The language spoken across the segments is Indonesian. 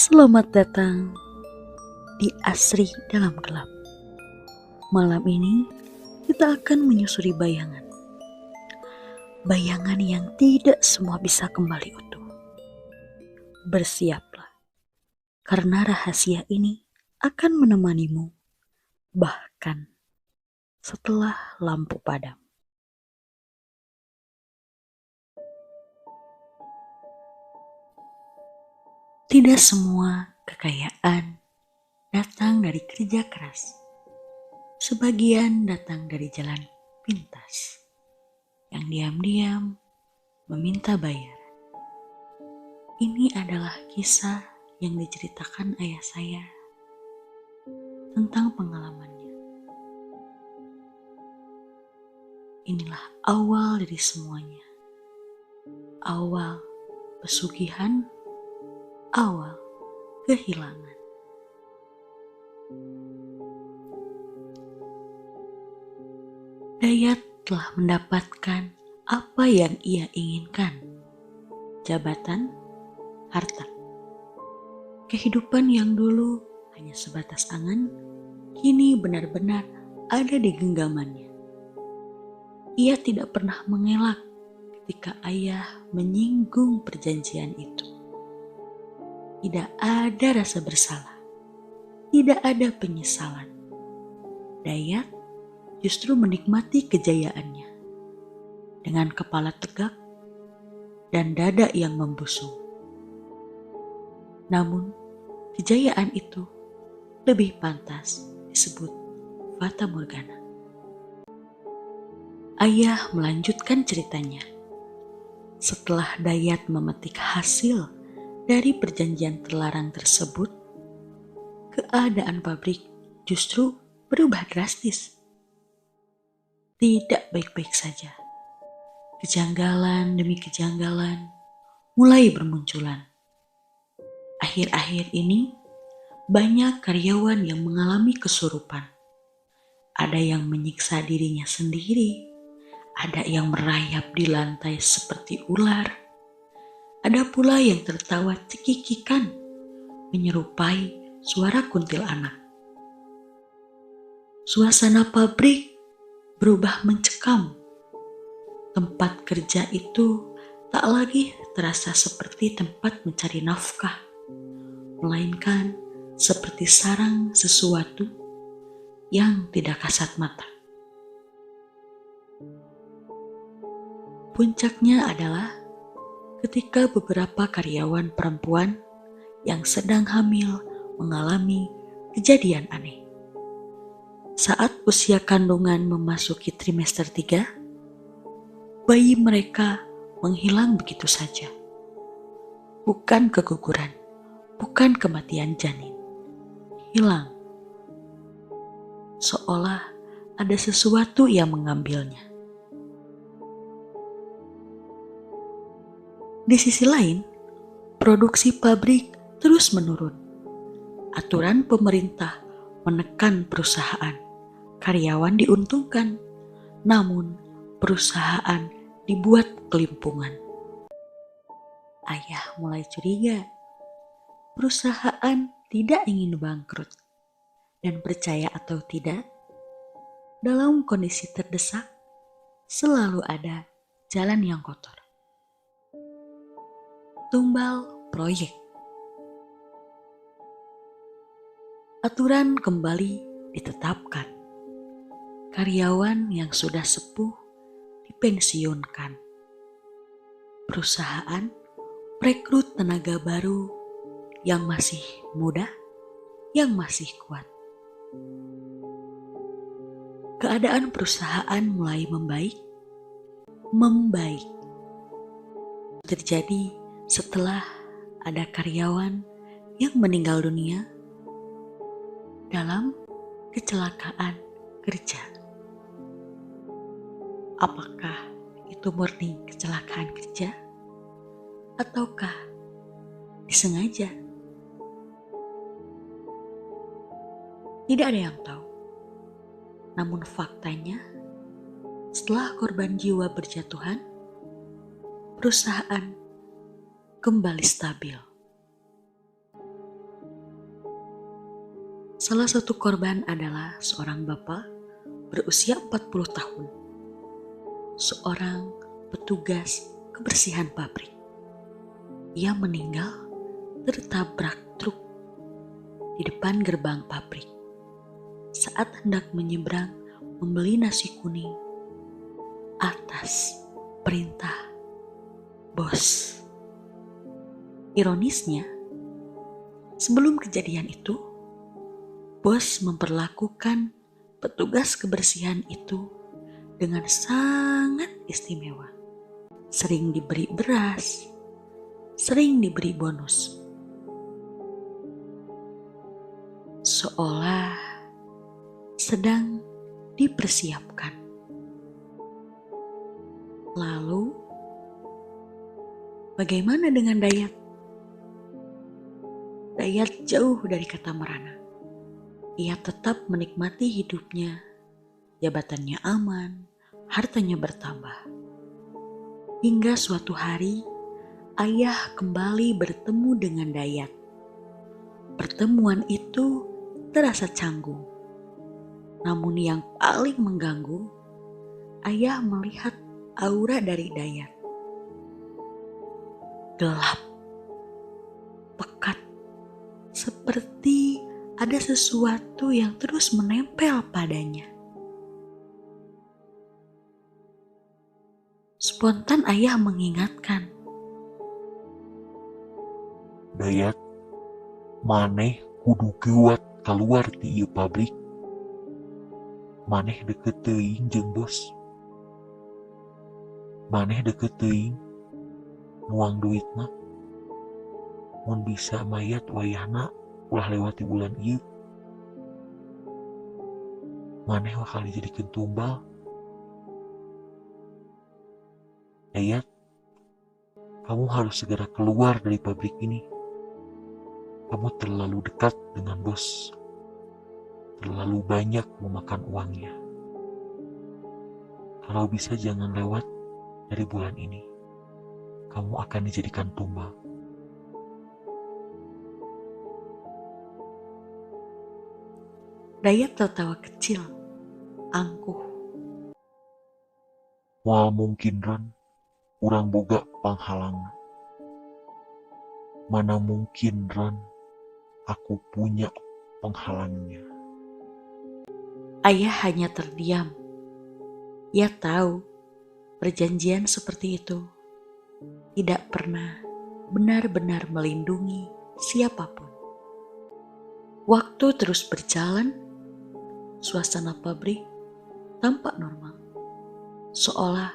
Selamat datang di Asri Dalam Gelap. Malam ini kita akan menyusuri bayangan. Bayangan yang tidak semua bisa kembali utuh. Bersiaplah, karena rahasia ini akan menemanimu, bahkan setelah lampu padam. Tidak semua kekayaan datang dari kerja keras. Sebagian datang dari jalan pintas yang diam-diam meminta bayar. Ini adalah kisah yang diceritakan ayah saya tentang pengalamannya. Inilah awal dari semuanya. Awal pesugihan, awal kehilangan. Dayat telah mendapatkan apa yang ia inginkan. Jabatan, harta. Kehidupan yang dulu hanya sebatas angan, kini benar-benar ada di genggamannya. Ia tidak pernah mengelak ketika ayah menyinggung perjanjian itu. Tidak ada rasa bersalah, tidak ada penyesalan. Dayat justru menikmati kejayaannya dengan kepala tegak dan dada yang membusung. Namun, kejayaan itu lebih pantas disebut fata morgana. Ayah melanjutkan ceritanya. Setelah Dayat memetik hasil dari perjanjian terlarang tersebut, keadaan pabrik justru berubah drastis. Tidak baik-baik saja. Kejanggalan demi kejanggalan mulai bermunculan. Akhir-akhir ini, banyak karyawan yang mengalami kesurupan. Ada yang menyiksa dirinya sendiri, ada yang merayap di lantai seperti ular, ada pula yang tertawa cekikikan, menyerupai suara kuntilanak. Suasana pabrik berubah mencekam. Tempat kerja itu tak lagi terasa seperti tempat mencari nafkah, melainkan seperti sarang sesuatu yang tidak kasat mata. Puncaknya adalah ketika beberapa karyawan perempuan yang sedang hamil mengalami kejadian aneh. Saat usia kandungan memasuki trimester 3, bayi mereka menghilang begitu saja. Bukan keguguran, bukan kematian janin. Hilang. Seolah ada sesuatu yang mengambilnya. Di sisi lain, produksi pabrik terus menurun. Aturan pemerintah menekan perusahaan. Karyawan diuntungkan, namun perusahaan dibuat kelimpungan. Ayah mulai curiga. Perusahaan tidak ingin bangkrut. Dan percaya atau tidak, dalam kondisi terdesak, selalu ada jalan yang kotor. Tumbal proyek. Aturan kembali ditetapkan. Karyawan yang sudah sepuh dipensiunkan. Perusahaan merekrut tenaga baru yang masih muda, yang masih kuat. Keadaan perusahaan mulai membaik. Terjadi setelah ada karyawan yang meninggal dunia dalam kecelakaan kerja. Apakah itu murni kecelakaan kerja? Ataukah disengaja? Tidak ada yang tahu. Namun faktanya, setelah korban jiwa berjatuhan, perusahaan kembali stabil. Salah satu korban adalah seorang bapak berusia 40 tahun, seorang petugas kebersihan pabrik. Ia meninggal tertabrak truk di depan gerbang pabrik saat hendak menyeberang membeli nasi kuning atas perintah bos. Ironisnya, sebelum kejadian itu, bos memperlakukan petugas kebersihan itu dengan sangat istimewa. Sering diberi beras, sering diberi bonus. Seolah sedang dipersiapkan. Lalu, bagaimana dengan Dayat? Dayat jauh dari kata merana. Ia tetap menikmati hidupnya, jabatannya aman, hartanya bertambah. Hingga suatu hari, ayah kembali bertemu dengan Dayat. Pertemuan itu terasa canggung. Namun yang paling mengganggu, ayah melihat aura dari Dayat. Gelap, pekat, seperti ada sesuatu yang terus menempel padanya. Spontan ayah mengingatkan, Dayat, maneh kudu kuat keluar ti ieu pabrik. Maneh deket teuing jeung bos. Maneh deket teuing nuang duit mah. Mun bisa mayat wayahna ulah lewati bulan ieu. Maneh bakal dijadikeun tumbal. Dayat, kamu harus segera keluar dari pabrik ini. Kamu terlalu dekat dengan bos. Terlalu banyak memakan uangnya. Kalau bisa jangan lewat dari bulan ini. Kamu akan dijadikan tumbal. Dayat tertawa kecil, angkuh. Moal mungkin Ron, urang boga panghalang. Mana mungkin Ron, aku punya penghalangnya. Ayah hanya terdiam. Ia tahu perjanjian seperti itu tidak pernah benar-benar melindungi siapapun. Waktu terus berjalan, suasana pabrik tampak normal. Seolah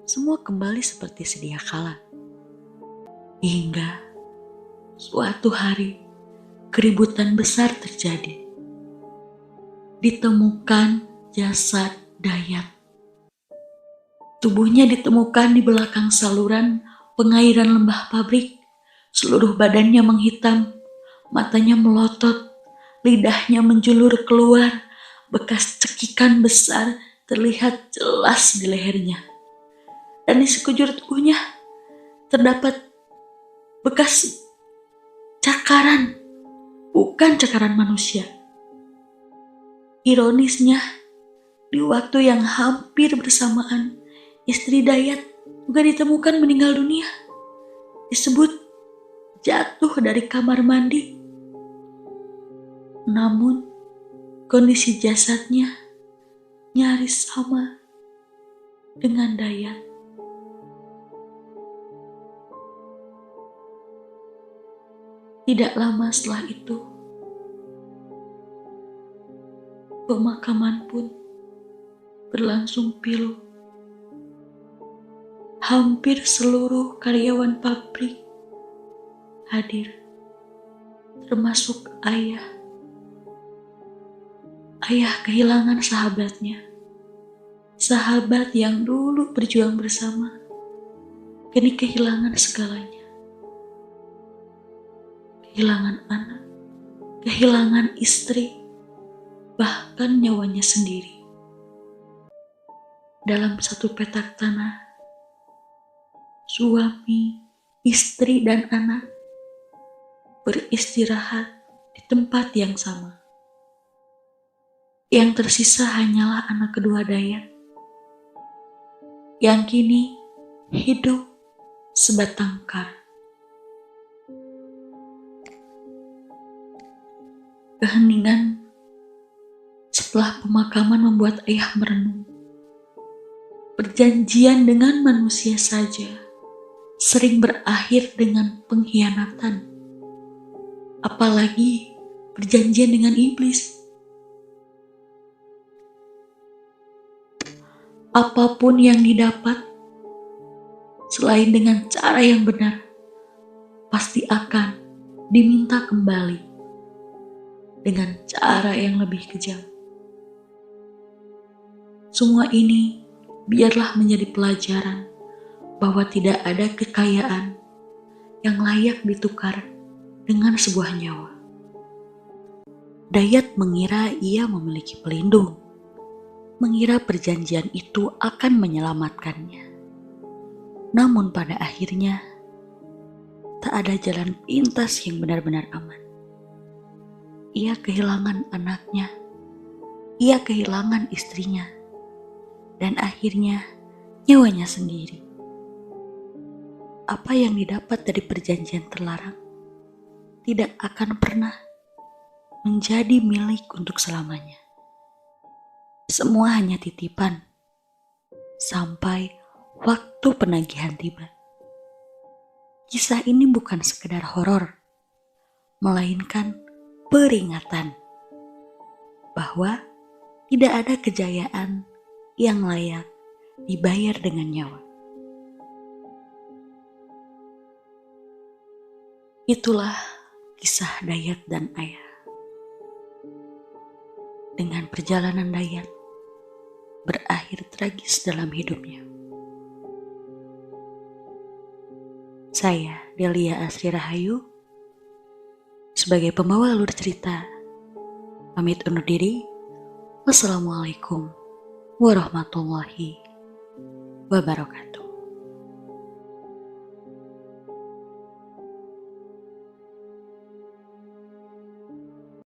semua kembali seperti sedia kala. Hingga suatu hari keributan besar terjadi. Ditemukan jasad Dayat. Tubuhnya ditemukan di belakang saluran pengairan lembah pabrik. Seluruh badannya menghitam, matanya melotot, lidahnya menjulur keluar, bekas cekikan besar terlihat jelas di lehernya. Dan di sekujur tubuhnya terdapat bekas cakaran, bukan cakaran manusia. Ironisnya, di waktu yang hampir bersamaan, istri Dayat juga ditemukan meninggal dunia. Disebut jatuh dari kamar mandi. Namun, kondisi jasadnya nyaris sama dengan Dayat. Tidak lama setelah itu, pemakaman pun berlangsung pilu. Hampir seluruh karyawan pabrik hadir, termasuk ayah. Ayah kehilangan sahabatnya, sahabat yang dulu berjuang bersama, kini kehilangan segalanya. Kehilangan anak, kehilangan istri, bahkan nyawanya sendiri. Dalam satu petak tanah, suami, istri, dan anak beristirahat di tempat yang sama. Yang tersisa hanyalah anak kedua Dayat, yang kini hidup sebatang kara. Keheningan setelah pemakaman membuat ayah merenung. Perjanjian dengan manusia saja sering berakhir dengan pengkhianatan, apalagi perjanjian dengan iblis. Apapun yang didapat selain dengan cara yang benar pasti akan diminta kembali dengan cara yang lebih kejam. Semua ini biarlah menjadi pelajaran bahwa tidak ada kekayaan yang layak ditukar dengan sebuah nyawa. Dayat mengira ia memiliki pelindung, mengira perjanjian itu akan menyelamatkannya. Namun pada akhirnya, tak ada jalan pintas yang benar-benar aman. Ia kehilangan anaknya, ia kehilangan istrinya, dan akhirnya nyawanya sendiri. Apa yang didapat dari perjanjian terlarang tidak akan pernah menjadi milik untuk selamanya. Semua hanya titipan sampai waktu penagihan tiba. Kisah ini bukan sekedar horor, melainkan peringatan bahwa tidak ada kejayaan yang layak dibayar dengan nyawa. Itulah kisah Dayat dan ayah. Dengan perjalanan Dayat berakhir tragis dalam hidupnya. Saya, Delia Asri Rahayu, sebagai pembawa alur cerita, pamit undur diri. Wassalamualaikum warahmatullahi wabarakatuh.